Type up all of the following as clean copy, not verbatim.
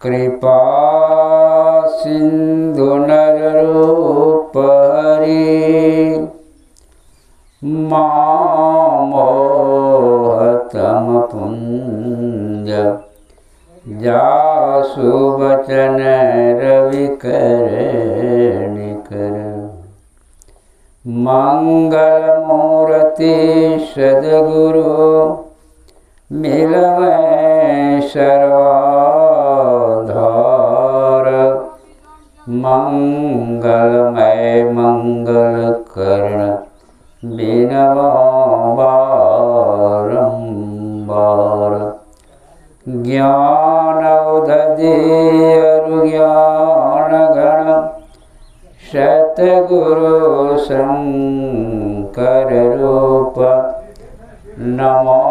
कृपा सिंधु नररूप हरि मामोहतम पुंज जासु बचन रवि कर निकर मंगल मूर्ति सद्गुरु मिलवै सर्वाधार मंगलमय मंगल कर्ण बिनवा बारंबार ज्ञान उदधि ज्ञान गण सतगुरु शंकर रूप नमो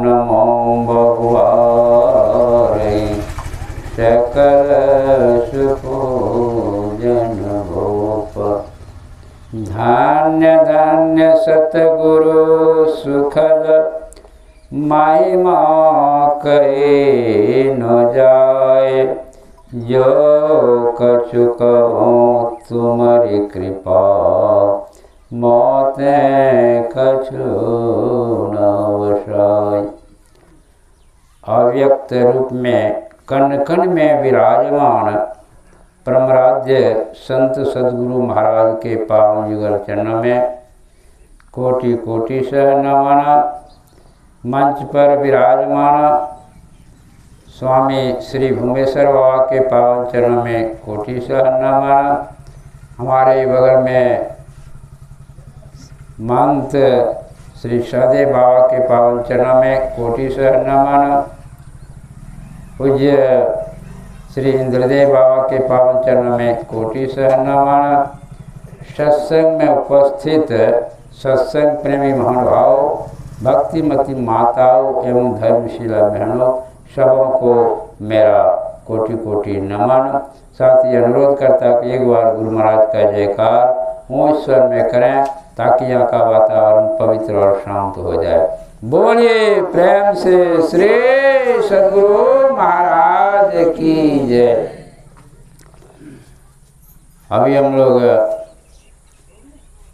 नमो भगवारे सकल सुपूजन भूप धान्य धान्य सतगुरु सुखद महिमा कहे न जाए जो कछु कहो तुम्हारी कृपा मोते कछु न वसाय। अव्यक्त रूप में कण कण में विराजमान परमराध्य संत सद्गुरु महाराज के पावन युगल चरणों में कोटि कोटि सह नमन। मंच पर विराजमान स्वामी श्री भूमेश्वर बाबा के पावन चरणों में कोटि सह नमन। हमारे बगल में महंत श्री सहदेव बाबा के पावन चरणों में कोटि सह नमन। पूज्य श्री इंद्रदेव बाबा के पावन चरणों में कोटि सह नमन। सत्संग में उपस्थित सत्संग प्रेमी महानुभाव भक्तिमती माताओं एवं धर्मशिला बहनों सबों को मेरा कोटि कोटि नमन। साथ ही अनुरोध करता कि एक बार गुरु महाराज का जयकार ऊंच स्वर में करें ताकि यहाँ का वातावरण पवित्र और शांत हो जाए। बोलिए प्रेम से श्री सद्गुरु महाराज की जय। अभी हम लोग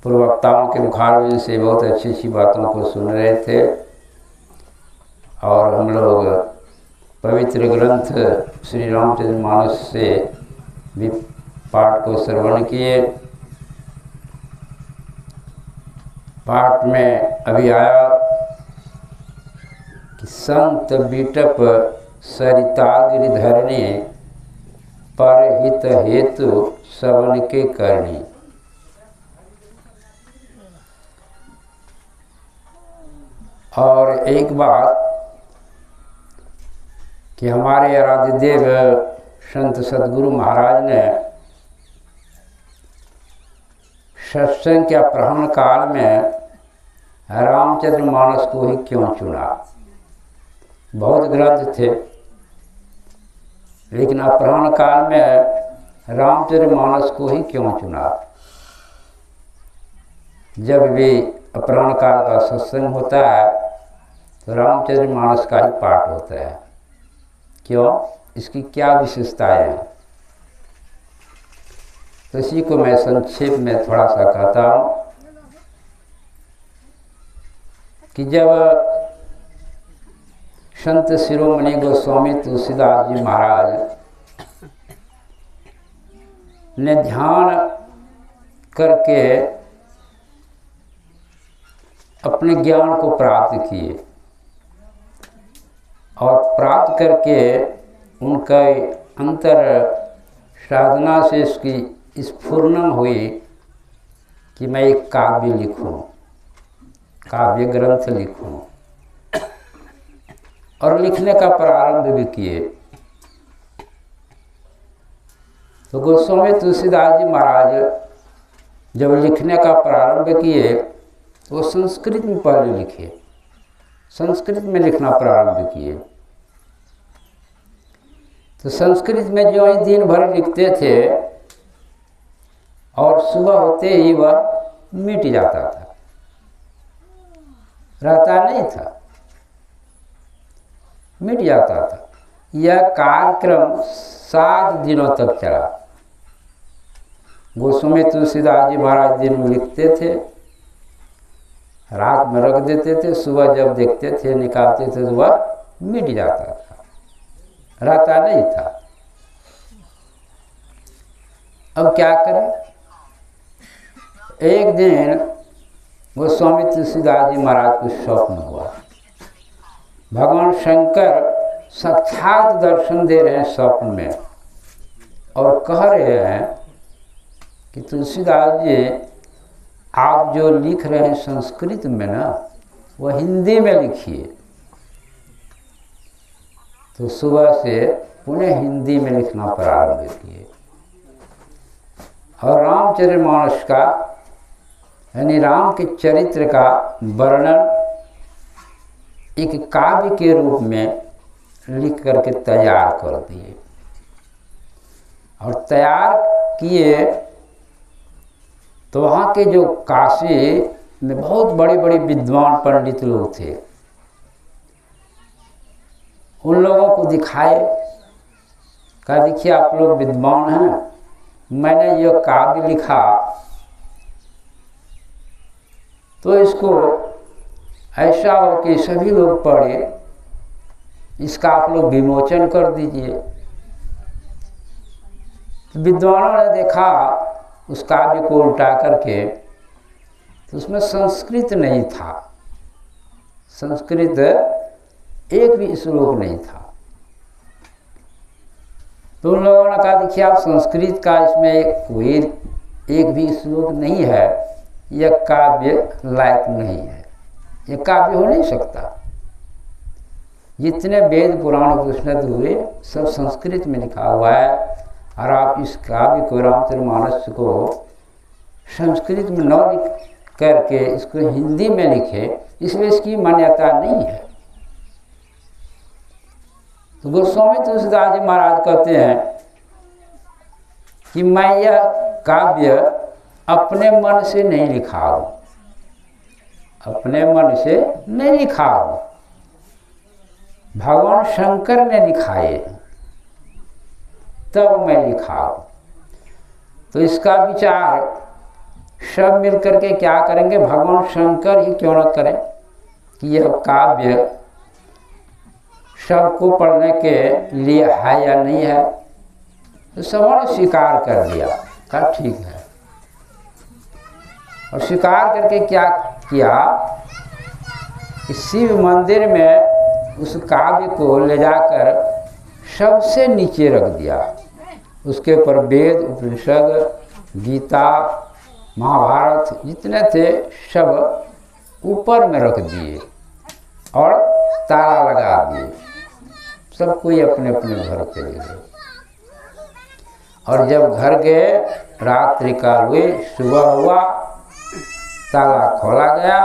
पूर्ववक्ताओं के मुखारबिंद से बहुत अच्छी अच्छी बातों को सुन रहे थे और हम लोग पवित्र ग्रंथ श्री रामचरितमानस से भी पाठ को श्रवण किए। पाठ में अभी आया कि संत बिटप सरितागिरि धरणी परहित हेतु सवन के करणी। और एक बात कि हमारे आराध्य देव संत सद्गुरु महाराज ने सत्संग के अपहरण काल में रामचरितमानस को ही क्यों चुना। बहुत ग्रंथ थे लेकिन अपहरण काल में रामचरितमानस को ही क्यों चुना। जब भी अपहरण काल का सत्संग होता है तो रामचरितमानस का ही पाठ होता है। क्यों, इसकी क्या विशेषताएं हैं, तो इसी को मैं संक्षेप में थोड़ा सा कहता हूँ कि जब संत शिरोमणि गोस्वामी तुलसीदास जी महाराज ने ध्यान करके अपने ज्ञान को प्राप्त किए और प्राप्त करके उनका अंतर साधना से इसकी स्फुरन हुई कि मैं एक काव्य लिखूं, काव्य ग्रंथ लिखूं, और लिखने का प्रारंभ भी किए। तो गोस्वामी तुलसीदास जी महाराज जब लिखने का प्रारंभ किए तो वो संस्कृत में पहले लिखे, संस्कृत में लिखना प्रारंभ किए। तो संस्कृत में जो ही दिन भर लिखते थे और सुबह होते ही वह मिट जाता था, रहता नहीं था। मिट जाता था। यह कार्यक्रम 7 दिनों तक चला। गोस्वामी तुलसीदास जी महाराज दिन में लिखते थे, रात में रख देते थे, सुबह जब देखते थे निकालते थे तो वह मिट जाता था, रहता नहीं था। अब क्या करें? एक दिन गोस्वामी तुलसीदास जी महाराज को स्वप्न हुआ, भगवान शंकर साक्षात दर्शन दे रहे हैं स्वप्न में और कह रहे हैं कि तुलसीदास जी आप जो लिख रहे हैं संस्कृत में ना, वो हिंदी में लिखिए। तो सुबह से पुनः हिंदी में लिखना प्रारंभ किए और रामचरितमानस का यानी राम के चरित्र का वर्णन एक काव्य के रूप में लिख करके तैयार कर दिए और तैयार किए। तो वहाँ के जो काशी में बहुत बड़े बड़े विद्वान पंडित लोग थे, उन लोगों को दिखाए, कहा देखिए आप लोग विद्वान हैं, मैंने ये काव्य लिखा, तो इसको ऐसा हो कि सभी लोग पढ़े, इसका आप लोग विमोचन कर दीजिए। विद्वानों ने देखा उस काव्य को उल्टा करके, तो उसमें संस्कृत नहीं था, संस्कृत एक भी श्लोक नहीं था। तो उन लोगों ने कहा देखिए आप संस्कृत का इसमें कोई एक भी श्लोक नहीं है, यह काव्य लायक नहीं है, यह काव्य हो नहीं सकता। जितने वेद पुराण उपनिषद हुए सब संस्कृत में लिखा हुआ है और आप इस काव्य को रामचरितमानस को संस्कृत में न लिख करके इसको हिंदी में लिखे, इसलिए इसकी मान्यता नहीं है। तो गोस्वामी तुलसीदास जी महाराज कहते हैं कि मैं यह काव्य अपने मन से नहीं लिखा हूँ, अपने मन से नहीं लिखा हूँ, भगवान शंकर ने लिखाए तब मैं लिखा हूँ। तो इसका विचार सब मिल करके क्या करेंगे, भगवान शंकर ही क्यों न करें कि यह काव्य सबको पढ़ने के लिए है या नहीं है। तो सबों ने स्वीकार कर लिया, कहा ठीक है। और स्वीकार करके क्या किया कि शिव मंदिर में उस काव्य को ले जाकर सबसे नीचे रख दिया। उसके ऊपर वेद उपनिषद गीता महाभारत जितने थे सब ऊपर में रख दिए और ताला लगा दिए। सब कोई अपने अपने घर चले गए और जब घर गए रात्रि काल हुई, सुबह हुआ, ताला खोला गया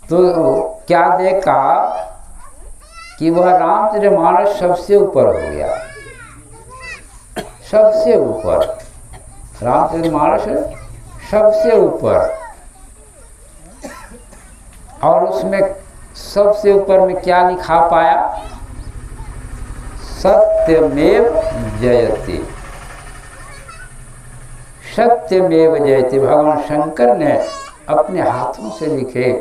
तो क्या देखा कि वह रामचरितमानस सबसे ऊपर हो गया, सबसे ऊपर रामचरितमानस सबसे ऊपर। और उसमें सबसे ऊपर में क्या लिखा पाया, सत्यमेव जयते, सत्यमेव जयते। भगवान शंकर ने अपने हाथों से लिखे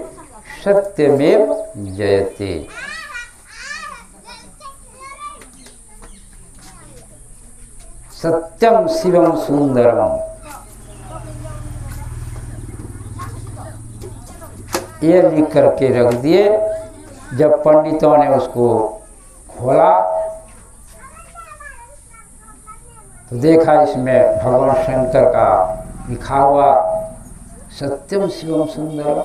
सत्यमेव जयते। सत्यम शिवम सुंदरम, ये लिख करके रख दिए। जब पंडितों ने उसको खोला तो देखा इसमें भगवान शंकर का लिखा हुआ सत्यम शिवम सुंदरम।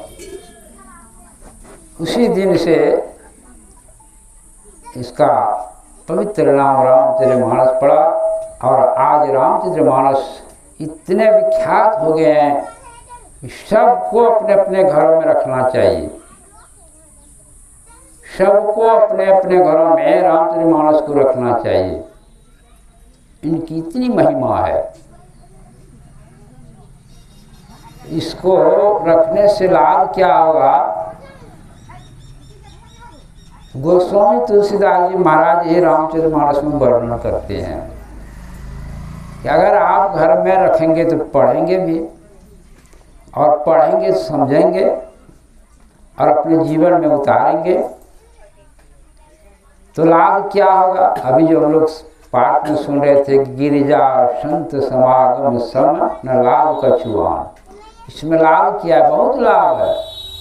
उसी दिन से इसका पवित्र नाम रामचरितमानस पड़ा और आज रामचरितमानस इतने विख्यात हो गए हैं कि सबको अपने अपने घरों में रखना चाहिए। सबको अपने अपने घरों में रामचरितमानस को रखना चाहिए। इनकी इतनी महिमा है, इसको रखने से लाभ क्या होगा गोस्वामी तुलसीदास जी महाराज ये रामचरितमानस में वर्णन करते हैं कि अगर आप घर में रखेंगे तो पढ़ेंगे भी, और पढ़ेंगे समझेंगे और अपने जीवन में उतारेंगे तो लाभ क्या होगा। अभी जो हम लोग पाठ में सुन रहे थे, गिरिजा संत समागम सम न लाभ कछुआन, इसमें लाभ क्या है? बहुत लाभ है।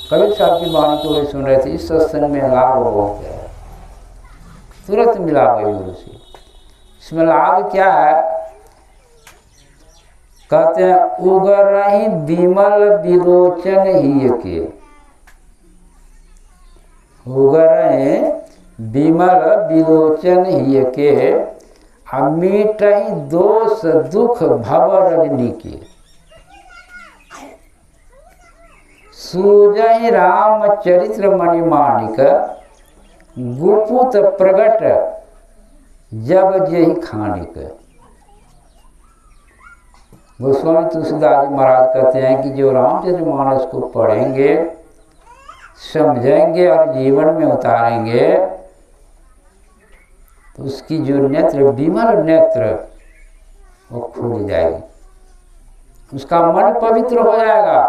कबीर साहब की वाणी को भी सुन रहे थे, इस सत्संग में लाभ बहुत है, तुरंत मिला गए गुरु से। इसमें लाभ क्या है? कहते हैं उगरहि विमल विलोचन ही के, उगरहि विमल विलोचन ही के, मीटहि दोष दुख भव रजनी के, सूजहि राम चरित्र मणिमाणिक, गुपुत प्रगट जब जेहि खानिक। गोस्वामी तुलसीदास महाराज कहते हैं कि जो रामचरितमानस को पढ़ेंगे, समझेंगे और जीवन में उतारेंगे तो उसकी जो नेत्र, विमल नेत्र, वो खुल जाएगी, उसका मन पवित्र हो जाएगा।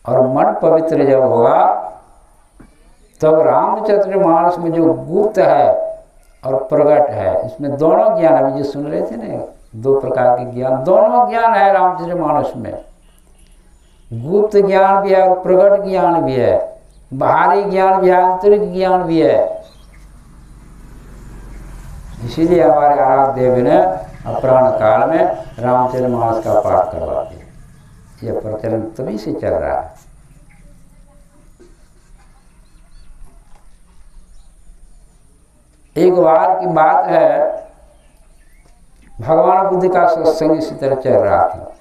और मन पवित्र जब होगा तब रामचरितमानस में जो गुप्त है और प्रगट है, इसमें दोनों ज्ञान, अभी जो सुन रहे थे ना, 2 प्रकार के ज्ञान, दोनों ज्ञान है रामचरितमानस में। गुप्त ज्ञान भी है और प्रगट ज्ञान भी है, बाहरी ज्ञान भी है, आंतरिक ज्ञान भी है। इसीलिए हमारे आराध्य देव ने अपराह्न काल में रामचरितमानस का पाठ करवाते हैं। यह प्रचलन तभी से चल रहा है। एक बार की बात है, भगवान बुद्ध का सत्संग इसी तरह चल रहा था।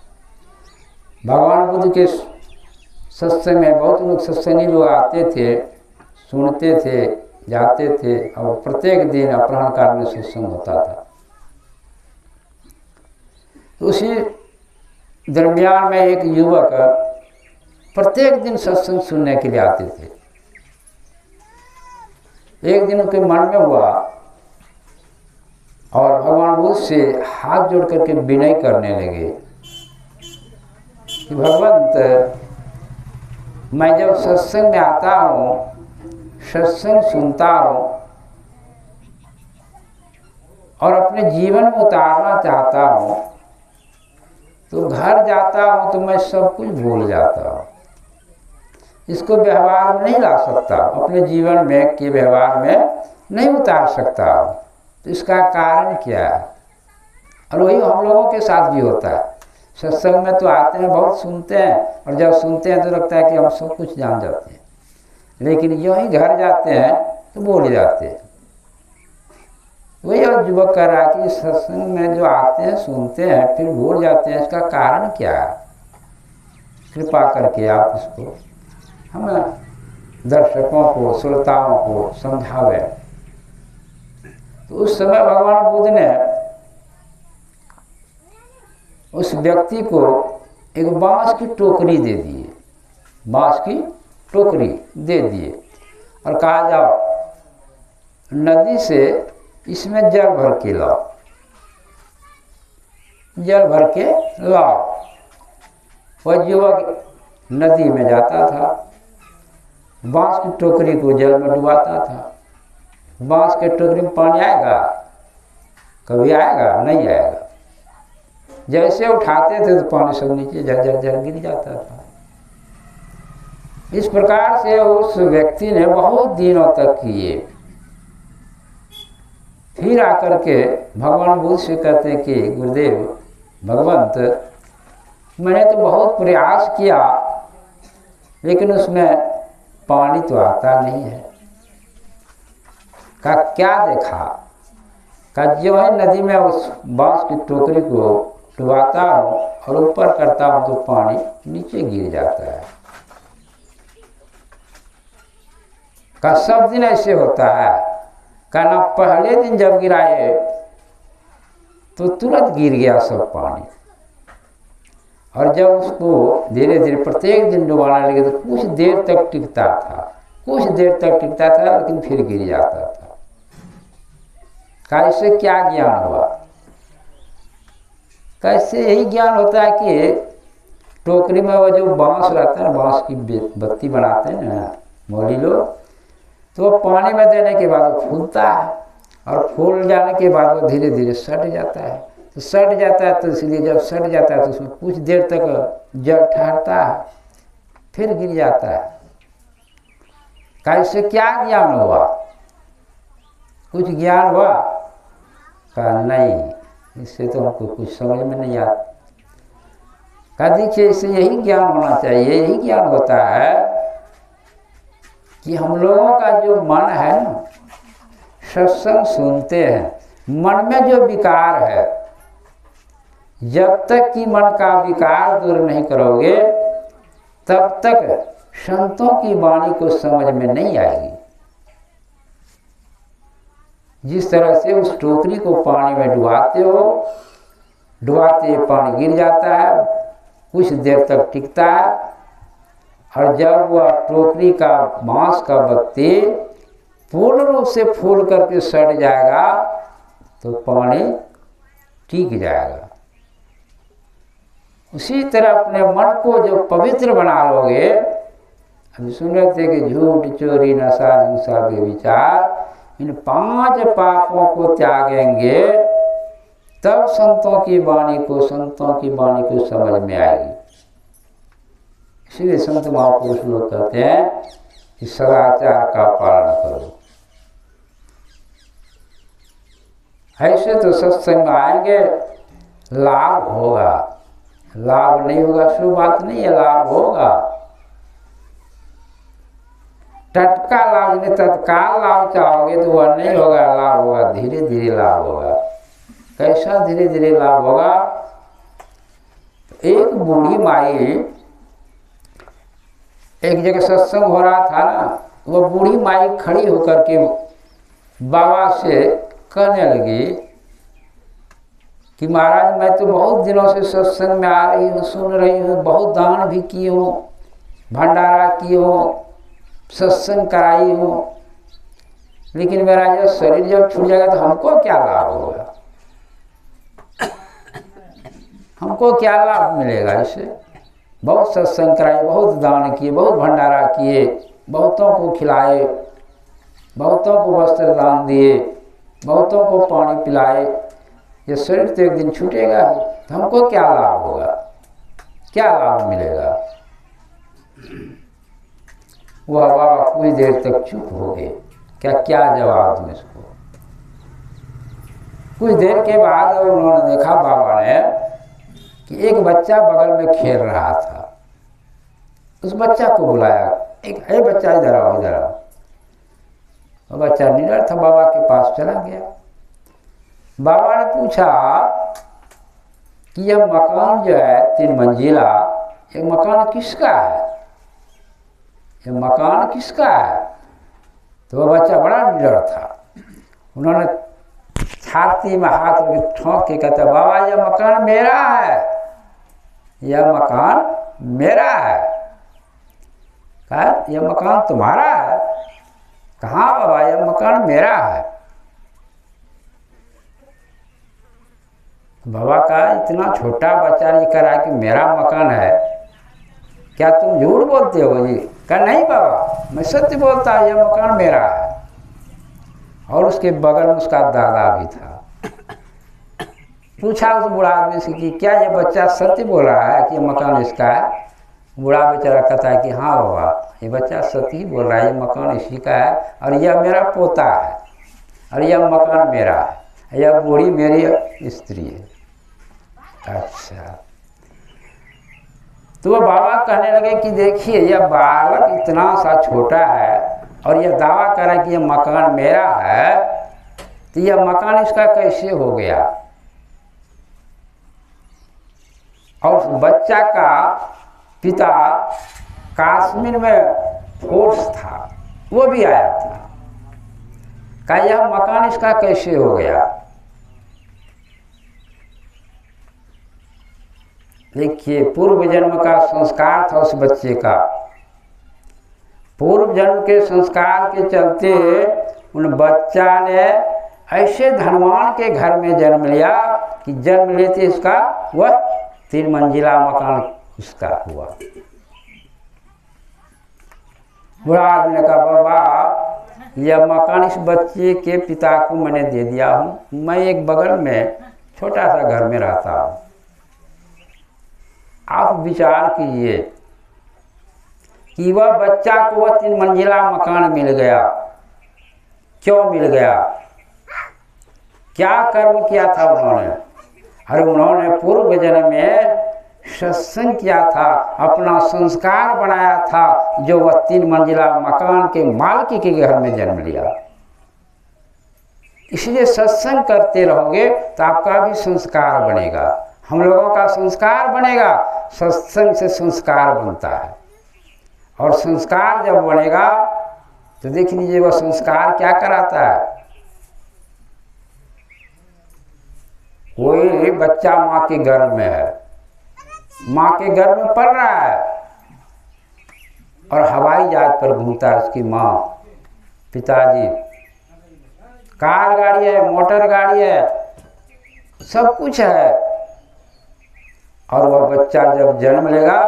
भगवान बुद्ध के सत्संग में बहुत लोग, सत्संगी लोग आते थे, सुनते थे, जाते थे, और प्रत्येक दिन अपराह्न काल में सत्संग होता था। तो उसी दरमियान में एक युवक प्रत्येक दिन सत्संग सुनने के लिए आते थे। एक दिन उनके मन में हुआ और भगवान बुद्ध से हाथ जोड़ करके विनय करने लगे कि भगवंत, मैं जब सत्संग में आता हूँ, सत्संग सुनता हूँ और अपने जीवन में उतारना चाहता हूँ, तो घर जाता हूँ तो मैं सब कुछ भूल जाता हूँ, इसको व्यवहार में नहीं ला सकता, अपने जीवन में के व्यवहार में नहीं उतार सकता। तो इसका कारण क्या है? और वही हम लोगों के साथ भी होता है। सत्संग में तो आते हैं, बहुत सुनते हैं, और जब सुनते हैं तो लगता है कि हम सब कुछ जान जाते हैं, लेकिन यूँ ही घर जाते हैं तो भूल जाते हैं। वही और युवक कह रहा है कि सत्संग में जो आते हैं, सुनते हैं, फिर भूल जाते हैं, इसका कारण क्या है? कृपा करके आप इसको हम दर्शकों को, श्रोताओं को समझावे। तो उस समय भगवान बुद्ध ने उस व्यक्ति को एक बांस की टोकरी दे दी, बांस की टोकरी दे दिए और कहा, जाओ नदी से इसमें जल भर के लाओ, जल भर के लाओ। वह युवक नदी में जाता था, बांस की टोकरी को जल में डुबाता था। बांस के टोकरी में पानी आएगा? कभी आएगा? नहीं आएगा। जैसे उठाते थे तो पानी सब नीचे झरझर गिर जाता था। इस प्रकार से उस व्यक्ति ने बहुत दिनों तक किए। फिर आकर के भगवान बुद्ध से कहते कि गुरुदेव, भगवंत, मैंने तो बहुत प्रयास किया, लेकिन उसमें पानी तो आता नहीं है। का क्या देखा? का जो है नदी में उस बांस की टोकरी को डुबाता हूँ और ऊपर करता हूँ तो पानी नीचे गिर जाता है। का सब दिन ऐसे होता है? का ना पहले दिन जब गिराए तो तुरंत गिर गया सब पानी, और जब उसको धीरे धीरे प्रत्येक दिन डुबाना लगे तो कुछ देर तक टिकता था, कुछ देर तक टिकता था लेकिन फिर गिर जाता था। कैसे क्या ज्ञान हुआ? कैसे यही ज्ञान होता है कि टोकरी में वो जो बांस रहता है, बांस की बत्ती बनाते हैं ना मौली लोग, तो वो पानी में देने के बाद वो फूलता है और फूल जाने के बाद वो धीरे धीरे सट जाता है। तो सट जाता है तो इसलिए जब सट जाता है तो उसमें कुछ देर तक जल ठहरता है, फिर गिर जाता है। कैसे क्या ज्ञान हुआ? कुछ ज्ञान हुआ? कहा नहीं, इससे तो हमको कुछ समझ में नहीं आता। कहा देखिए, इससे यही ज्ञान होना चाहिए। यही ज्ञान होता है कि हम लोगों का जो मन है ना, सत्संग सुनते हैं, मन में जो विकार है, जब तक कि मन का विकार दूर नहीं करोगे तब तक संतों की वाणी को समझ में नहीं आएगी। जिस तरह से उस टोकरी को पानी में डुबाते हो, डुबाते पानी गिर जाता है, कुछ देर तक टिकता है, और जब वह टोकरी का बांस का बत्ती पूर्ण रूप से फूल करके सड़ जाएगा तो पानी टिक जाएगा। उसी तरह अपने मन को जब पवित्र बना लोगे, अभी सुन रहे थे कि झूठ, चोरी, नशा, हिंसा, व्यभिचार, इन 5 पापों को त्यागेंगे तब संतों की वाणी को समझ में आएगी। इसलिए संत महापुरुष लोग कहते हैं कि सदाचार का पालन करो। ऐसे तो सत्संग में आएंगे, लाभ होगा। लाभ नहीं होगा शुभ बात नहीं है, लाभ होगा। टटका लाभ नहीं, तत्काल लाभ चाहोगे तो वह नहीं होगा, लाभ होगा धीरे धीरे लाभ होगा। कैसा धीरे धीरे लाभ होगा? एक बूढ़ी माई, एक जगह सत्संग हो रहा था ना, वह बूढ़ी माई खड़ी होकर के बाबा से कहने लगी कि महाराज, मैं तो बहुत दिनों से सत्संग में आ रही हूँ, सुन रही हूँ, बहुत दान भी की हूँ, भंडारा की हूँ, सत्संग कराई हूँ, लेकिन मेरा यह शरीर जब छूट जाएगा तो हमको क्या लाभ होगा? हमको क्या लाभ मिलेगा इससे? बहुत सत्संग कराए, बहुत दान किए, बहुत भंडारा किए, बहुतों को खिलाए, बहुतों को वस्त्र दान दिए, बहुतों को पानी पिलाए, ये शरीर तो एक दिन छूटेगा, तो हमको क्या लाभ होगा? क्या लाभ मिलेगा? वह बाबा कुछ देर तक चुप हो गए। क्या जवाब दूं इसको? कुछ देर के बाद उन्होंने देखा बाबा ने कि एक बच्चा बगल में खेल रहा था। उस बच्चा को बुलाया, एक है बच्चा, इधर आओ, इधर आओ। वो बच्चा निडर था, बाबा के पास चला गया। बाबा ने पूछा कि यह मकान जो है 3 मंजिला, ये मकान किसका है? ये मकान किसका है? तो वह बच्चा बड़ा निडर था। उन्होंने छाती में हाथ ठोंक के कहता, बाबा यह मकान मेरा है, यह मकान मेरा है। कहा यह मकान तुम्हारा है? कहाँ बाबा, यह मकान मेरा है। बाबा का इतना छोटा बच्चा लेकर आया कि मेरा मकान है, क्या तुम झूठ बोलते हो जी? कहा नहीं बाबा, मैं सत्य बोलता हूँ, यह मकान मेरा है। और उसके बगल में उसका दादा भी था। पूछा उस बूढ़ा आदमी से कि क्या ये बच्चा सत्य बोल रहा है कि यह मकान इसका है? बूढ़ा बेचारा कहता है कि हाँ बाबा, ये बच्चा सत्य ही बोल रहा है, ये मकान इसी का है और यह मेरा पोता है और यह मकान मेरा है, यह बूढ़ी मेरी स्त्री है। अच्छा, तो वह बाबा कहने लगे कि देखिए यह बालक इतना सा छोटा है और यह दावा कर रहा है कि यह मकान मेरा है, तो यह मकान इसका कैसे हो गया? और उस बच्चा का पिता कश्मीर में फोर्स था, वो भी आया था। कहा यह मकान इसका कैसे हो गया? देखिए, पूर्व जन्म का संस्कार था उस बच्चे का। पूर्व जन्म के संस्कार के चलते उन बच्चा ने ऐसे धनवान के घर में जन्म लिया कि जन्म लेते इसका वह 3 मंजिला मकान उसका हुआ। बूढ़ा आदमी ने कहा, बाबा यह मकान इस बच्चे के पिता को मैंने दे दिया हूँ, मैं एक बगल में छोटा सा घर में रहता हूँ। आप विचार कीजिए कि वह बच्चा को वह 3 मंजिला मकान मिल गया, क्यों मिल गया? क्या कर्म किया था उन्होंने? अरे उन्होंने पूर्व जन्म में सत्संग किया था, अपना संस्कार बनाया था, जो वह 3 मंजिला मकान के मालिक के घर में जन्म लिया। इसलिए सत्संग करते रहोगे तो आपका भी संस्कार बनेगा, हम लोगों का संस्कार बनेगा। सत्संग से संस्कार बनता है, और संस्कार जब बनेगा तो देख लीजिए वह संस्कार क्या कराता है। कोई बच्चा माँ के गर्भ में है, माँ के गर्भ में पल रहा है और हवाई जहाज पर घूमता है उसकी माँ, पिताजी, कार गाड़ी है, मोटर गाड़ी है, सब कुछ है। और वह बच्चा जब जन्म लेगा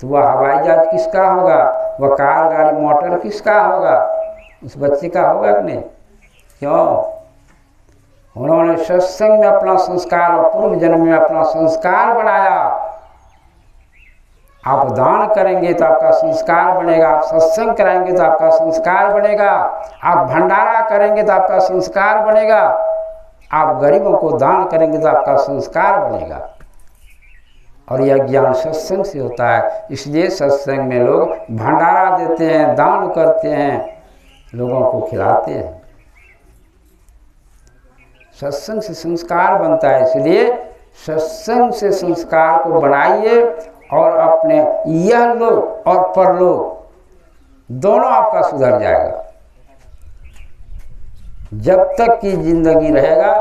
तो वह हवाई जहाज किसका होगा, वह कार गाड़ी मोटर किसका होगा? उस बच्चे का होगा कि नहीं? क्यों? उन्होंने सत्संग में अपना संस्कार और पूर्व जन्म में अपना संस्कार बनाया। आप दान करेंगे तो आपका संस्कार बनेगा, आप सत्संग कराएंगे तो आपका संस्कार बनेगा, आप भंडारा करेंगे तो आपका संस्कार बनेगा, आप गरीबों को दान करेंगे तो आपका संस्कार बनेगा। और यह ज्ञान सत्संग से होता है। इसलिए सत्संग में लोग भंडारा देते हैं, दान करते हैं, लोगों को खिलाते हैं। सत्संग से संस्कार बनता है, इसलिए सत्संग से संस्कार को बनाइए और अपने यह लोक और परलोक दोनों आपका सुधर जाएगा। जब तक की जिंदगी रहेगा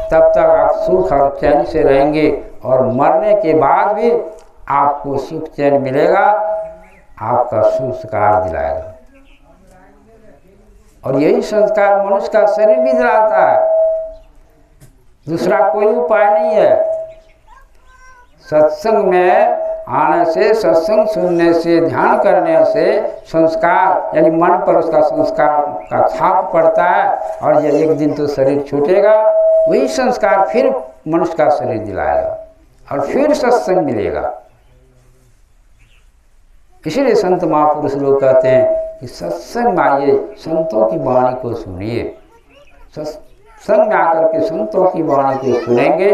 तब तक आप सुख और चैन से रहेंगे, और मरने के बाद भी आपको सुख चैन मिलेगा, आपका संस्कार दिलाएगा। और यही संस्कार मनुष्य का शरीर भी दिलाता है, दूसरा कोई उपाय नहीं है। सत्संग में आने से, सत्संग सुनने से, ध्यान करने से संस्कार यानी मन पर उसका संस्कार का छाप पड़ता है, और यह एक दिन तो शरीर छूटेगा, वही संस्कार फिर मनुष्य का शरीर दिलाएगा और फिर सत्संग मिलेगा। इसीलिए संत महापुरुष लोग कहते हैं कि सत्संग में आइए, संतों की वाणी को सुनिए। सत्संग में आकर के संतों की वाणी को सुनेंगे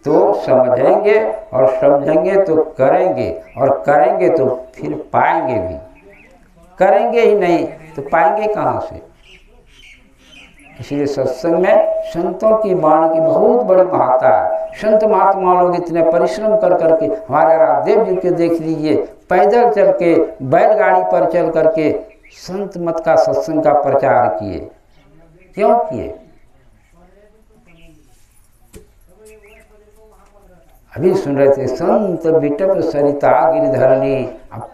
तो समझेंगे, और समझेंगे तो करेंगे, और करेंगे तो फिर पाएंगे भी। करेंगे ही नहीं तो पाएंगे कहाँ से? इसलिए सत्संग में संतों की वाणी की बहुत बड़ी महत्ता है। संत महात्मा लोग इतने परिश्रम कर करके, हमारे रामदेव जी के देख लीजिए, पैदल चल के, बैलगाड़ी पर चल करके संत मत का, सत्संग का प्रचार किए। क्यों किए? अभी सुन रहे थे, संत बिटप सरिता गिरधरनी,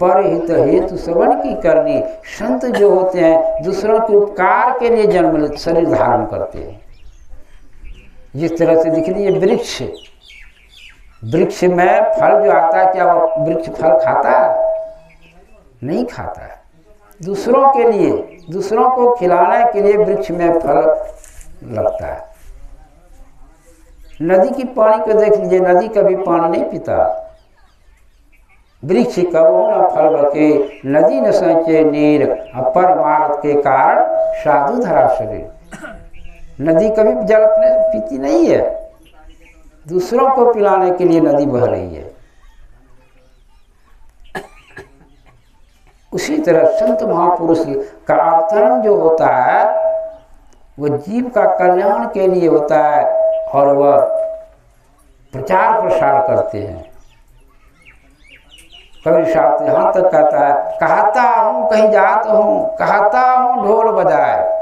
परहित हेतु श्रवण की करनी। संत जो होते हैं दूसरों के उपकार के लिए जन्म शरीर धारण करते हैं। जिस तरह से दिख लीजिए वृक्ष, वृक्ष में फल जो आता है, क्या वो वृक्ष फल खाता है? नहीं खाता है। दूसरों के लिए, दूसरों को खिलाने के लिए वृक्ष में फल लगता है। नदी की पानी को देख लीजिए, नदी कभी पानी नहीं पीता। वृक्ष कबो न फल बके, नदी न संचे नीर, परमार्थ के कारण साधु धरा शरीर। नदी कभी जल अपने पीती नहीं है, दूसरों को पिलाने के लिए नदी बह रही है। उसी तरह संत महापुरुष का अवतरण जो होता है वो जीव का कल्याण के लिए होता है, और वह प्रचार प्रसार करते हैं। कबीर साहब यहाँ तक कहता है, कहता हूँ कहीं जात हूँ, कहता हूँ ढोल बजाए।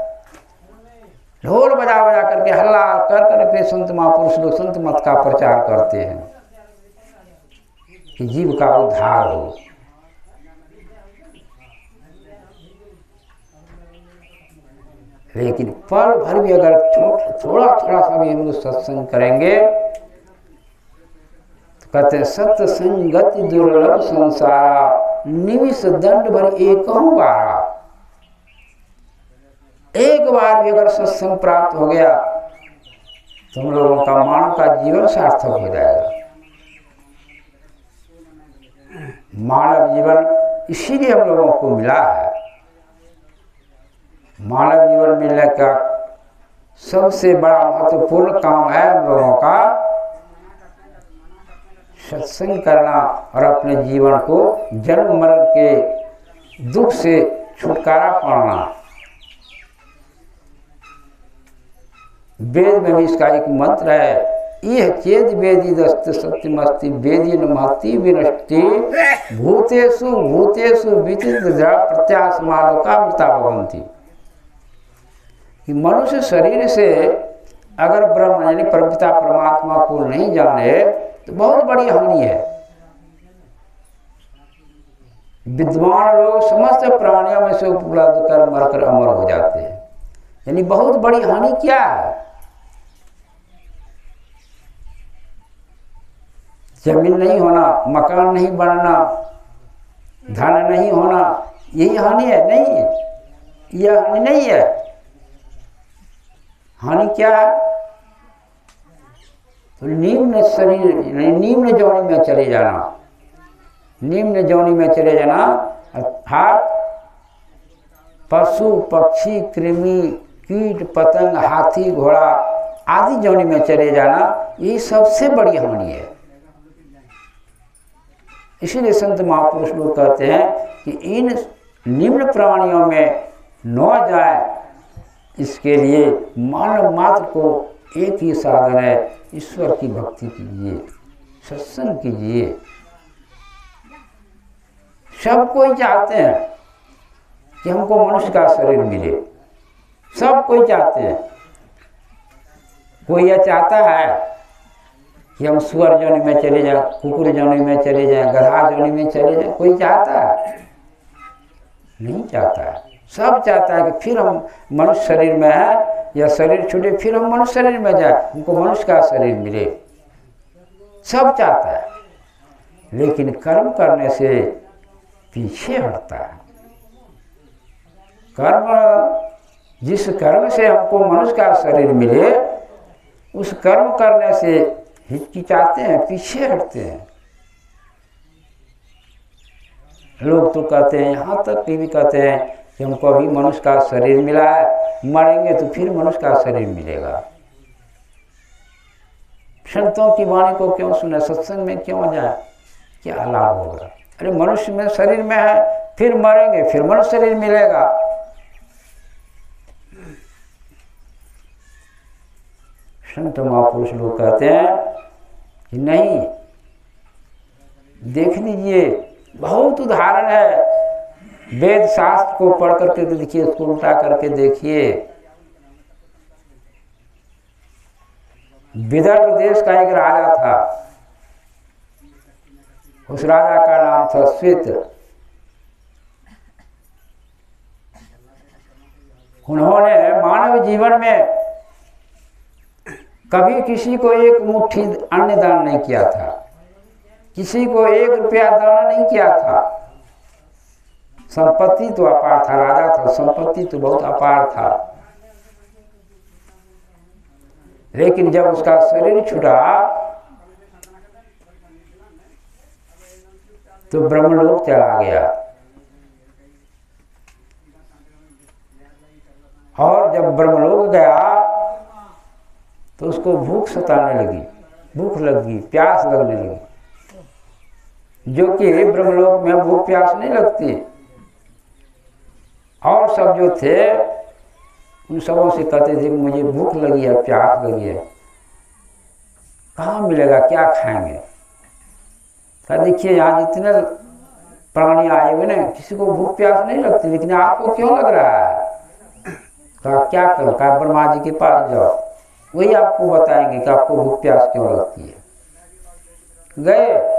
ढोल बजा बजा करके, हल्ला कर करके संत महापुरुष लोग संत मत का प्रचार करते हैं कि जीव का उद्धार हो। लेकिन पल भर भी अगर थोड़ा थोड़ा सा भी हम लोग सत्संग करेंगे तो कहते हैं सत्संगति दुर्लभ संसारा निमिष दंड भर एक बारा। एक बार भी अगर सत्संग प्राप्त हो गया तो हम लोगों का मानव का जीवन सार्थक हो जाएगा। मानव जीवन इसीलिए हम लोगों को मिला है। मानव जीवन मिलने का सबसे बड़ा महत्वपूर्ण काम है हम लोगों का सत्संग करना और अपने जीवन को जन्म मरण के दुख से छुटकारा पाना। वेद में भी इसका एक मंत्र है, यह चेद वेदी दस्त सत्यमस्ति वेदी न महति विनष्टि भूतेषु भूतेषु विचित्र प्रत्यासमालोका मृता भवन्ति। कि मनुष्य शरीर से अगर ब्रह्म यानी परमपिता परमात्मा को नहीं जाने तो बहुत बड़ी हानि है। विद्वान लोग समस्त प्राणियों में से उपलब्ध कर मरकर अमर हो जाते हैं। यानी बहुत बड़ी हानि क्या है? जमीन नहीं होना, मकान नहीं बनना, धन नहीं होना, यही हानि है? नहीं है, यह हानि नहीं है। हानि क्या है? तो निम्न शरीर निम्न जोनि में चले जाना। निम्न जोनि में चले जाना अर्थात पशु पक्षी कृमि कीट पतंग हाथी घोड़ा आदि जोनि में चले जाना, ये सबसे बड़ी हानि है। इसीलिए संत महापुरुष लोग कहते हैं कि इन निम्न प्राणियों में न जाए, इसके लिए मानव मात्र को एक ही साधन है, ईश्वर की भक्ति कीजिए, सत्संग कीजिए। सब कोई चाहते हैं कि हमको मनुष्य का शरीर मिले, सब कोई चाहते हैं। कोई यह चाहता है कि हम सुअर जोनि में चले जाएं, कुकुर जोनि में चले जाएं, गधा जोनि में चले जाएं? कोई चाहता है? नहीं चाहता है। सब चाहता है कि फिर हम मनुष्य शरीर में है या शरीर छूटे फिर हम मनुष्य शरीर में जाए, हमको मनुष्य का शरीर मिले। सब चाहता है, लेकिन कर्म करने से पीछे हटता है। कर्म, जिस कर्म से हमको मनुष्य का शरीर मिले उस कर्म करने से हिचकिचाते हैं, पीछे हटते हैं। लोग तो कहते हैं, यहाँ तक भी कहते हैं कि हमको अभी मनुष्य का शरीर मिला है, मरेंगे तो फिर मनुष्य का शरीर मिलेगा। संतों की वाणी को क्यों सुने, सत्संग में क्यों जाए, क्या लाभ होगा? अरे मनुष्य में शरीर में है, फिर मरेंगे फिर मनुष्य शरीर मिलेगा। संत महापुरुष लोग कहते हैं कि नहीं, देख लीजिए बहुत उदाहरण है। वेद शास्त्र को पढ़ करके देखिए, उसको उल्टा करके देखिए। विदर्भ देश का एक राजा था, उस राजा का नाम था श्वेत। उन्होंने मानव जीवन में कभी किसी को एक मुट्ठी अन्न दान नहीं किया था, किसी को 1 रुपया दान नहीं किया था। संपत्ति तो अपार था, राजा था, संपत्ति तो बहुत अपार था। लेकिन जब उसका शरीर छूटा तो ब्रह्मलोक चला गया। और जब ब्रह्मलोक गया तो उसको भूख सताने लगी, भूख लगी, प्यास लगने लगी, जो कि ब्रह्मलोक में भूख प्यास नहीं लगती। और सब जो थे उन सबों से कहते थे मुझे भूख लगी है, प्यास लगी है, कहाँ मिलेगा, क्या खाएंगे? कहा देखिए यहाँ जितने प्राणी आए हुए ना, किसी को भूख प्यास नहीं लगती, लेकिन आपको क्यों लग रहा है? कहा क्या करो? कहा ब्रह्मा जी के पास जाओ, वही आपको बताएंगे कि आपको भूख प्यास क्यों लगती है। गए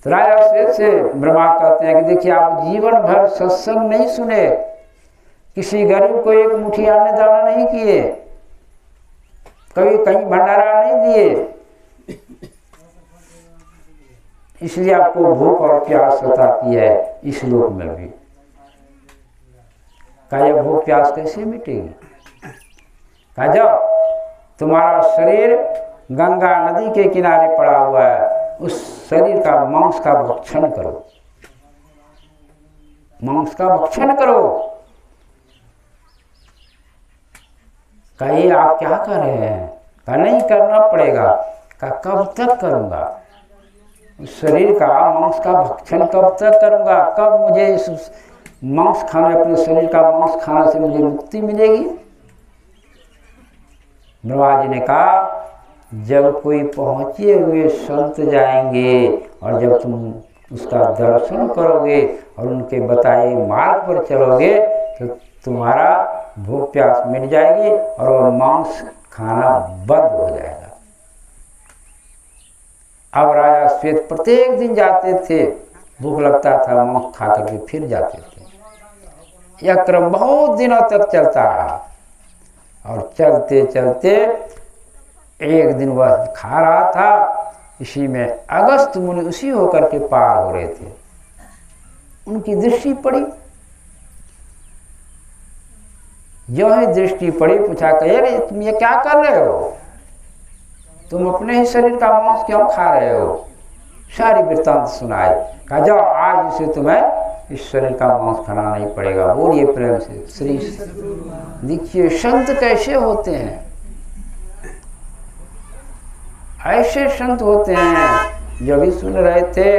तो राजा श्वेत से ब्रह्मा कहते हैं कि देखिए आप जीवन भर सत्संग नहीं सुने, किसी गरीब को एक मुट्ठी अन्न दाना नहीं किए, कभी कहीं भंडारा नहीं दिए। इसलिए आपको भूख और प्यास सताती है इस लोक में भी। कहा यह भूख प्यास कैसे मिटेगी? कहा जाओ, तुम्हारा शरीर गंगा नदी के किनारे पड़ा हुआ है, उस शरीर का मांस का भक्षण करो, मांस का भक्षण करो। कहिए आप क्या कर रहे हैं? कहा नहीं करना पड़ेगा। कहा कब तक करूंगा? उस शरीर का मांस का भक्षण कब तक करूंगा? कब मुझे इस मांस खाने, अपने शरीर का मांस खाने से मुझे मुक्ति मिलेगी? ब्रह्मा जी ने कहा जब कोई पहुंचे हुए संत जाएंगे और जब तुम उसका दर्शन करोगे और उनके बताए मार्ग पर चलोगे तो तुम्हारा भूख प्यास मिट जाएगी और वह मांस खाना बंद हो जाएगा। अब राजा श्वेत प्रत्येक दिन जाते थे, भूख लगता था मांस खा करके फिर जाते थे। यह क्रम बहुत दिनों तक चलता रहा और चलते चलते एक दिन वह खा रहा था, इसी में अगस्त मुनि उसी होकर के पार हो रहे थे। उनकी दृष्टि पड़ी, जो ही दृष्टि पड़ी पूछा कहे रे तुम ये क्या कर रहे हो? तुम अपने ही शरीर का मांस क्यों खा रहे हो? सारी वृत्तांत सुनाए। कहा जाओ आज से तुम्हें इस शरीर का मांस खाना नहीं पड़ेगा। बोलिए प्रेम से श्री। देखिए संत कैसे होते हैं, ऐसे संत होते हैं। जो भी सुन रहे थे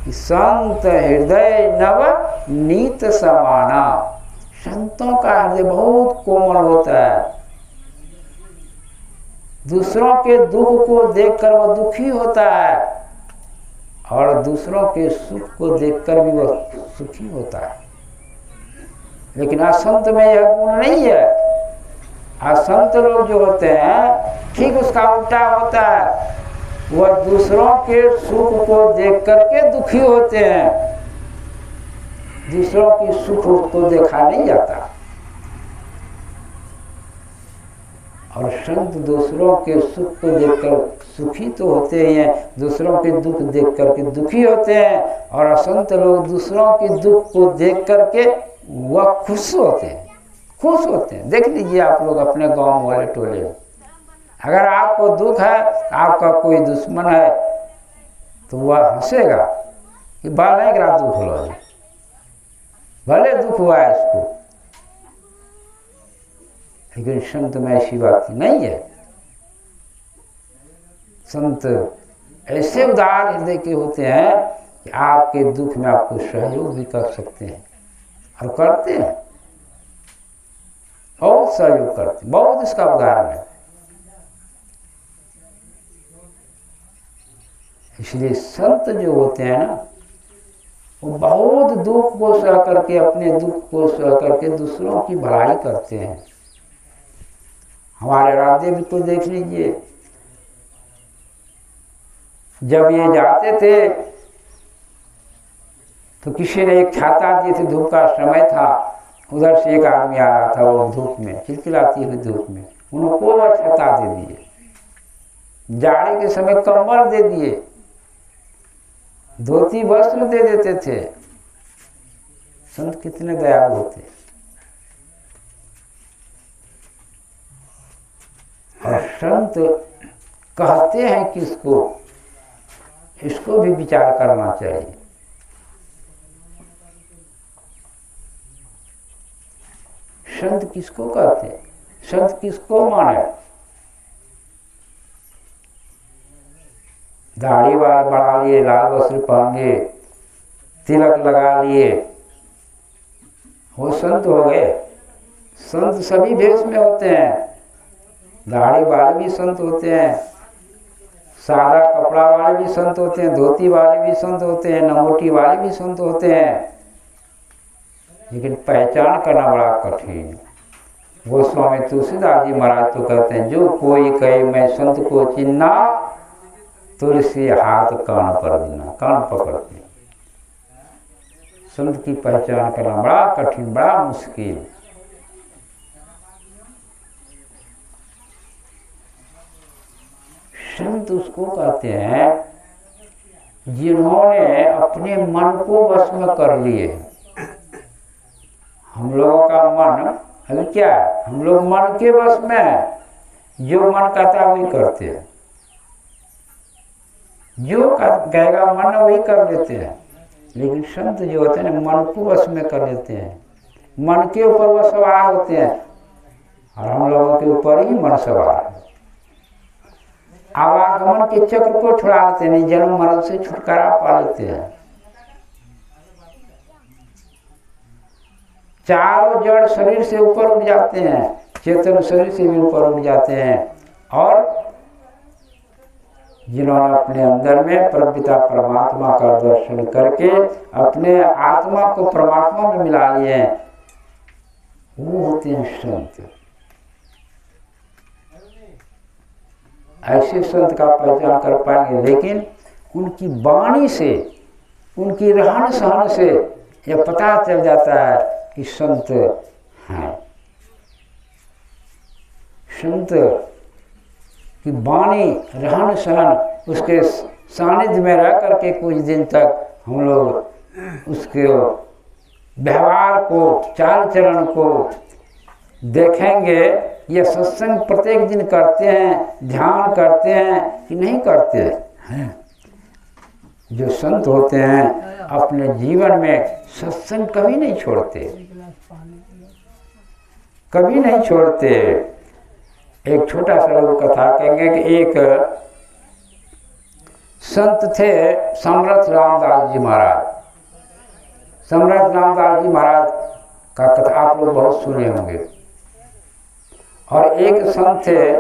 कि संत हृदय नव नीत समाना, संतों का हृदय बहुत कोमल होता है। दूसरों के दुख को देखकर वह दुखी होता है और दूसरों के सुख को देखकर भी वह सुखी होता है। लेकिन असंत में यह गुण नहीं है। असंत लोग जो होते हैं ठीक उसका उल्टा होता है। वह दूसरों के सुख को देख करके दुखी होते हैं, दूसरों की सुख को देखा नहीं जाता। और संत दूसरों के सुख को देखकर सुखी तो होते ही हैं, दूसरों के दुख देख करके दुखी होते हैं। और असंत लोग दूसरों के दुख को देख करके वह खुश होते हैं, खुश होते हैं। देख लीजिए आप लोग अपने गांव वाले टोले में, अगर आपको दुख है, आपका कोई दुश्मन है, तो वह हंसेगा कि भले एक दुख हो, भले दुख हुआ है इसको। लेकिन संत में ऐसी बात नहीं है। संत ऐसे उदार हृदय के होते हैं कि आपके दुख में आपको सहयोग भी कर सकते हैं और करते हैं, बहुत सहयोग करते हैं। बहुत इसका उदाहरण है। इसलिए संत जो होते हैं ना, वो बहुत दुख को सह करके, अपने दुख को सह करके दूसरों की भलाई करते हैं। हमारे राधे को देख लीजिए, जब ये जाते थे तो किसी ने एक छाता दी थी, धूप का समय था, उधर से एक आदमी आ रहा था, वो धूप में चिलचिलाती हुई धूप में, उनको वह छाता दे दिए। जाड़े के समय कंबल दे दिए, धोती वस्त्र दे देते थे। संत कितने दयालु होते। और संत कहते हैं किसको, इसको भी विचार करना चाहिए। संत किसको कहते हैं, संत किसको माने? दाढ़ी बाल बढ़ा लिए, लाल वस्त्र पहन लिए, तिलक लगा लिए, वो संत हो गए? संत सभी भेष में होते हैं। दाढ़ी वाले भी संत होते हैं, सादा कपड़ा वाले भी संत होते हैं, धोती वाले भी संत होते हैं, नमोटी वाले भी संत होते हैं। लेकिन पहचान करना बड़ा कठिन। गोस्वामी तुलसीदास जी महाराज तो कहते हैं, जो कोई कहे मैं संत को चिन्ना, तुलसी हाथ कान पर देना, कान पकड़ते। संत की पहचान करना बड़ा कठिन, बड़ा मुश्किल। उसको कहते हैं जिन्होंने अपने मन को वश में कर लिए। हम लोगों का मन अभी क्या है, हम लोग मन के वश में है, जो मन कहता है वही करते हैं, जो कहेगा मन वही कर लेते हैं। लेकिन संत जो होते हैं मन को वश में कर लेते हैं, मन के ऊपर वो सवार होते हैं, और हम लोगों के ऊपर ही मन सवार है। आवागमन के चक्र को छुड़ा लेते हैं, जन्म मरण से छुटकारा पा लेते हैं। चारों जड़ शरीर से ऊपर उठ जाते हैं, चेतन शरीर से भी ऊपर उठ जाते हैं, और जिन्होंने अपने अंदर में परमपिता परमात्मा का दर्शन करके अपने आत्मा को परमात्मा में मिला लिए हैं, वो होते हैं संत। ऐसे संत का पहचान कर पाएंगे, लेकिन उनकी वाणी से, उनकी रहन सहन से यह पता चल जाता है कि संत हैं। संत की वाणी, रहन सहन, उसके सानिध्य में रह करके कुछ दिन तक हम लोग उसके व्यवहार को, चाल चलन को देखेंगे। ये सत्संग प्रत्येक दिन करते हैं, ध्यान करते हैं कि नहीं करते हैं? जो संत होते हैं अपने जीवन में सत्संग कभी नहीं छोड़ते, कभी नहीं छोड़ते। एक छोटा सा लोग कथा कहेंगे कि एक संत थे समर्थ रामदास जी महाराज। समर्थ रामदास जी महाराज का कथा आप लोग बहुत सुने होंगे। और एक संत थे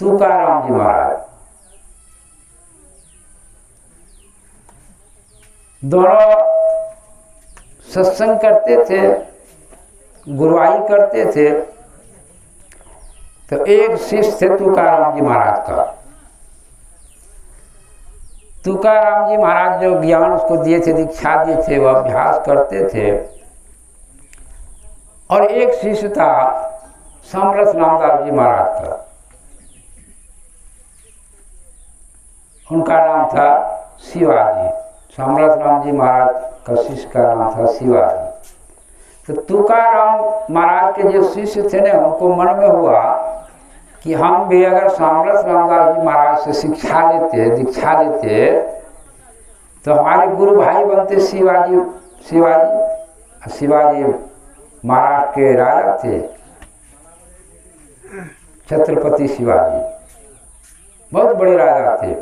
तुकाराम जी महाराज। दोनों सत्संग करते थे, गुरुवाई करते थे। तो एक शिष्य थे तुकाराम जी महाराज का। तुकाराम जी महाराज जो ज्ञान उसको दिए थे, दीक्षा दिए थे, वह अभ्यास करते थे। और एक शिष्य था समरथ रामदास जी महाराज का, उनका नाम था शिवाजी। समरथ राम जी महाराज का शिष्य का नाम था शिवाजी। तो तुकाराम महाराज के जो शिष्य थे ना, उनको मन में हुआ कि हम भी अगर समरथ रामदास जी महाराज से शिक्षा लेते, दीक्षा लेते, तो हमारे गुरु भाई बनते शिवाजी। शिवाजी महाराष्ट्र के राजा थे, छत्रपति शिवाजी, बहुत बड़े राजा थे।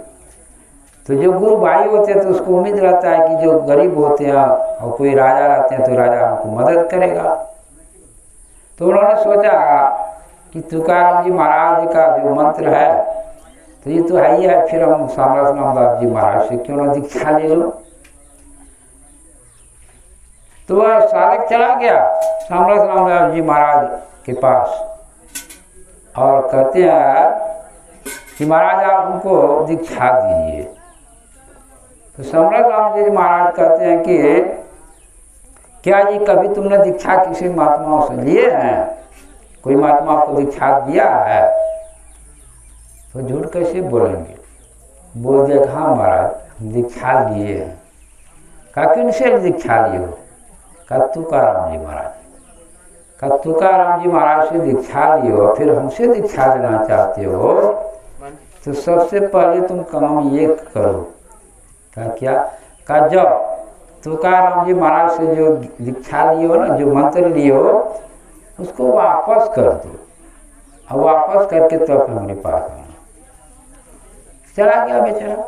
तो जो गुरु भाई होते हैं तो उसको उम्मीद रहता है कि जो गरीब होते हैं और कोई राजा रहते हैं तो राजा हमको मदद करेगा। तो उन्होंने सोचा कि तुकाराम जी महाराज का जो मंत्र है तो ये तो है ही है, फिर हम समरथ रामदास जी महाराज से क्यों ना दीक्षा ले लो। तो वह साधक चला गया समरथ रामदास जी महाराज के पास और कहते हैं कि महाराज आप उनको दीक्षा दीजिए। तो समरथ राम जी महाराज कहते हैं कि क्या जी कभी तुमने दीक्षा किसी महात्माओं से लिए हैं? कोई महात्मा को दीक्षा दिया है? तो झूठ कैसे बोलेंगे? बोल दिया हाँ महाराज दीक्षा लिए हैं। कहा किनसे दीक्षा लिए हो? कहा तुकाराम जी महाराज। कहा तुकाराम जी महाराज से दीक्षा लिए हो, फिर हमसे दीक्षा लेना चाहते हो, तो सबसे पहले तुम काम ये करो। कहा क्या? कहा जाओ तुकाराम जी महाराज से जो दीक्षा लिए हो ना, जो मंत्र लिए हो, उसको वापस कर दो, और वापस करके तो हमारे पास आना। चला गया बेचारा।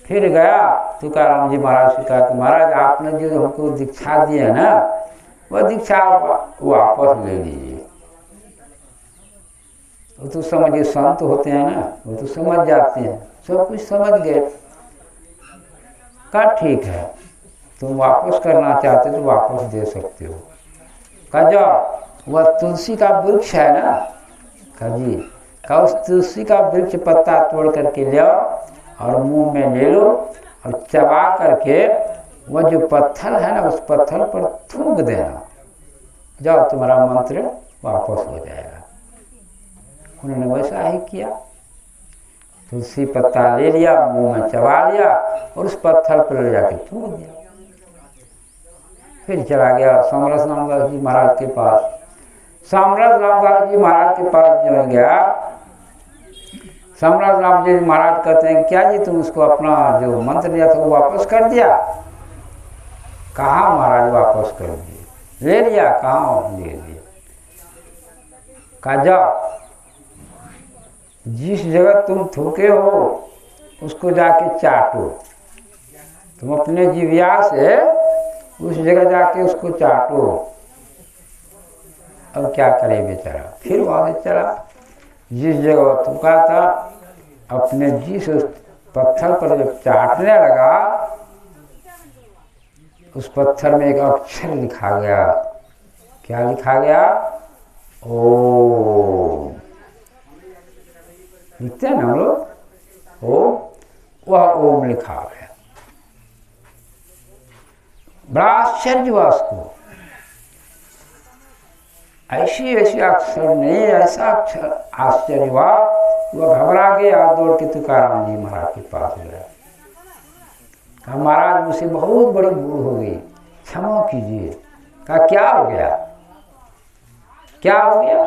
फिर गया तुकाराम जी महाराज से कहा कि महाराज आपने जो हमको दीक्षा दी है ना, वह दीक्षा वापस ले लीजिए। वो तो समझिए संत होते हैं ना, वो तो समझ जाते हैं, सब कुछ समझ गए। कहा ठीक है, तुम वापस करना चाहते तो वापस दे सकते हो। कहा जाओ वह तुलसी का वृक्ष है ना? कहा जी। कहा उस तुलसी का वृक्ष पत्ता तोड़ करके ले आओ और मुंह में ले लो और चबा करके वह जो पत्थर है ना, उस पत्थर पर थूक देना। जाओ तुम्हारा मंत्र वापस हो जाएगा। उन्होंने वैसा ही किया। तुलसी पत्ता ले लिया, मुंह में चबा लिया और उस पत्थर पर ले जाके थूक दिया। फिर चला गया समरस रामदास जी महाराज के पास। समरस रामदास जी महाराज के पास जो गया, समरस राम जी महाराज कहते हैं क्या जी तुम उसको अपना जो मंत्र दिया था वो वापस कर दिया? कहाँ महाराज वापस कर दिए? ले लिया? कहाँ ले लिया? कहा जाओ जिस जगह तुम थूके हो उसको जाके चाटो, तुम अपने जीविया से उस जगह जाके उसको चाटो। अब क्या करे बेचारा, फिर वहां से चला जिस जगह थूका था, अपने जिस पत्थर पर जब चाटने लगा उस पत्थर में एक अक्षर लिखा गया। क्या लिखा गया? ओम। लिखते हैं ना हम लोग ओम, वह ओम लिखा गया। बड़ा आश्चर्य हुआ उसको, ऐसी अक्षर नहीं, ऐसा अक्षर आश्चर्य हुआ। वह घबरा गया, दौड़ के तुकाराम जी महाराज के पास गया। कहा महाराज मुझसे बहुत बड़ी भूल हो गई, क्षमा कीजिए। कहा क्या हो गया? क्या हो गया?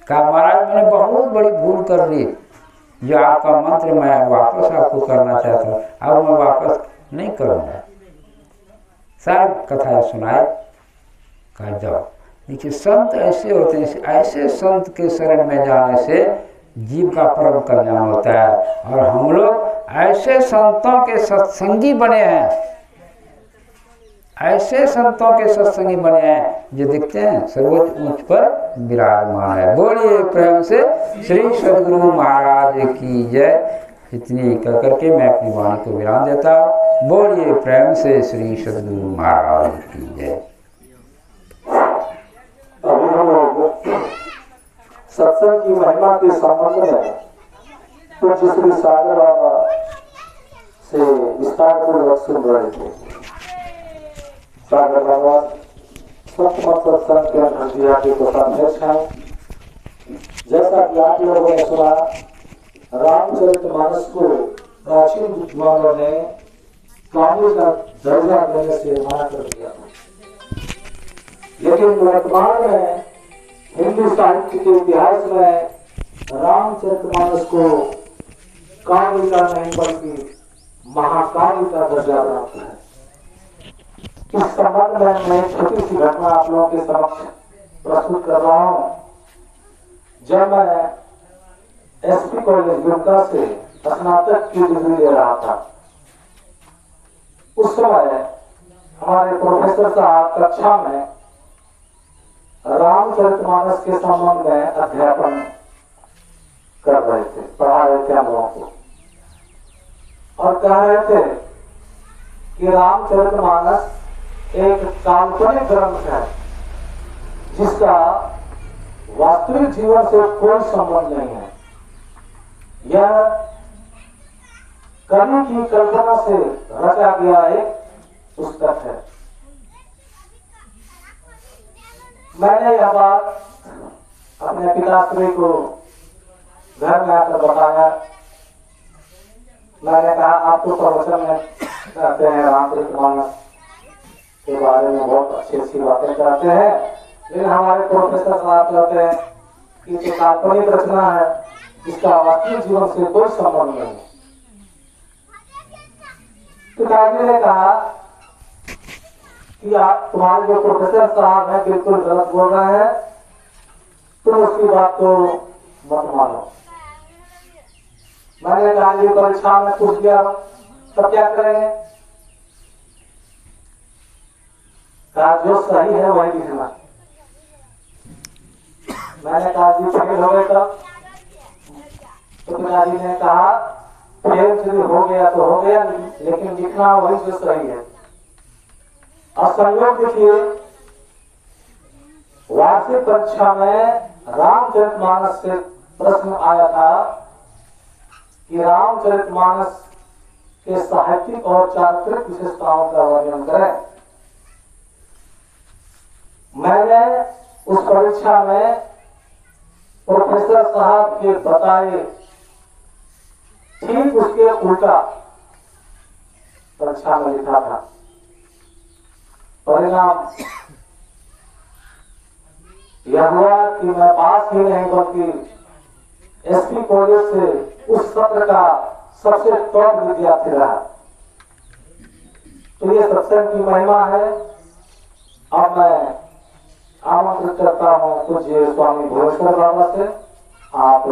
कहा महाराज मैंने बहुत बड़ी भूल कर दी, जो आपका मंत्र मैं वापस आपको करना चाहता हूँ, अब मैं वापस नहीं करूँगा। सारी कथा सुनाए। कहा जाओ। देखिए संत ऐसे होते हैं, ऐसे संत के शरण में जाने से जीव का परम कल्याण होता है। और हम लोग ऐसे संतों के सत्संगी बने हैं, ऐसे संतों के सत्संगी बने हैं जो दिखते हैं सर्वोच्च ऊंच पर विराजमान है। बोलिए प्रेम से श्री सद्गुरु महाराज की जय। इतनी कह करके मैं अपनी वाणी को विराम देता हूँ। बोलिए प्रेम से श्री सद्गुरु महाराज की जय। अभी हम लोग सत्संग की महिमा के संबंध में पूज्य श्री सागर बाबा से विस्तार पूर्वक सुन रहे थे। सागर बाबा सतमत सत्संग के अंतर्जिया के कोषाध्यक्ष हैं। जैसा कि आप लोगों ने सुना, रामचरितमानस को प्राचीन विद्वानों ने काव्य का दर्जा देने से मना कर दिया, लेकिन वर्तमान में हिंदी साहित्य के इतिहास में रामचरितमानस को काव्य का नहीं बल्कि महाकाव्य का दर्जा प्राप्त है। इस संबंध में मैं छोटी सी घटना आप लोगों के समक्ष प्रस्तुत कर रहा हूँ। जब मैं एसपी कॉलेज दुमका से स्नातक की डिग्री ले रहा था, उस समय हमारे प्रोफेसर साहब कक्षा में रामचरितमानस के संबंध में अध्यापन कर रहे थे, पढ़ा रहे थे हम लोगों को, और कह रहे थे कि रामचरितमानस एक काल्पनिक ग्रंथ है जिसका वास्तविक जीवन से कोई संबंध नहीं है। यह कवि की कल्पना से रचा गया एक पुस्तक है। मैंने यह बात अपने पिताश्री को घर में आकर बताया। मैंने कहा आप तो प्रवचन में कहते हैं रामचरितमानस के बारे में बहुत अच्छी अच्छी बातें कहते हैं, लेकिन हमारे प्रोफेसर साहब कहते हैं कि ये काल्पनिक रचना है जिसका वास्तविक जीवन से कोई संबंध नहीं। पिताजी ने कहा कि आप तुम्हारे जो प्रोफेसर साहब हैं बिल्कुल गलत बोल रहे हैं, तुम उसकी बात को मत मानो। मैंने कहा ये परीक्षा में पूछ दिया तब क्या करेंगे? कहा जो सही है वही लिखना। मैंने कहा जी फेल हो गए तब? तो पिताजी ने कहा फेल यदि हो गया तो हो गया, लेकिन लिखना वही जो सही है। और संयोग देखिए, वार्षिक परीक्षा में रामचरितमानस से प्रश्न आया था कि रामचरितमानस के साहित्यिक और चारित्रिक विशेषताओं का वर्णन करें। मैंने उस परीक्षा में प्रोफेसर साहब के बताए ठीक उसके उल्टा परीक्षा में लिखा था। परिणाम यह हुआ कि मैं पास ही नहीं बल्कि एसपी कॉलेज से उस सत्र का सबसे टॉप विद्यार्थी रहा। तो ये सत्संग की महिमा है। अब मैं आमंत्रित करता हूं पूज्य स्वामी भुवनेश्वर बाबा से, आप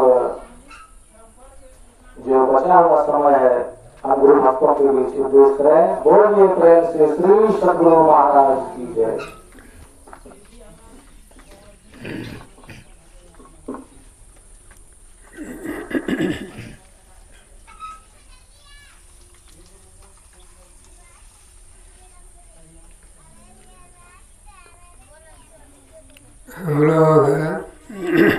जो बचा हुआ समय है हम गुरु भक्तों के बीच उपदेश करें। बोलिए प्रेम से श्री सद्गुरु महाराज की जय। हम लोग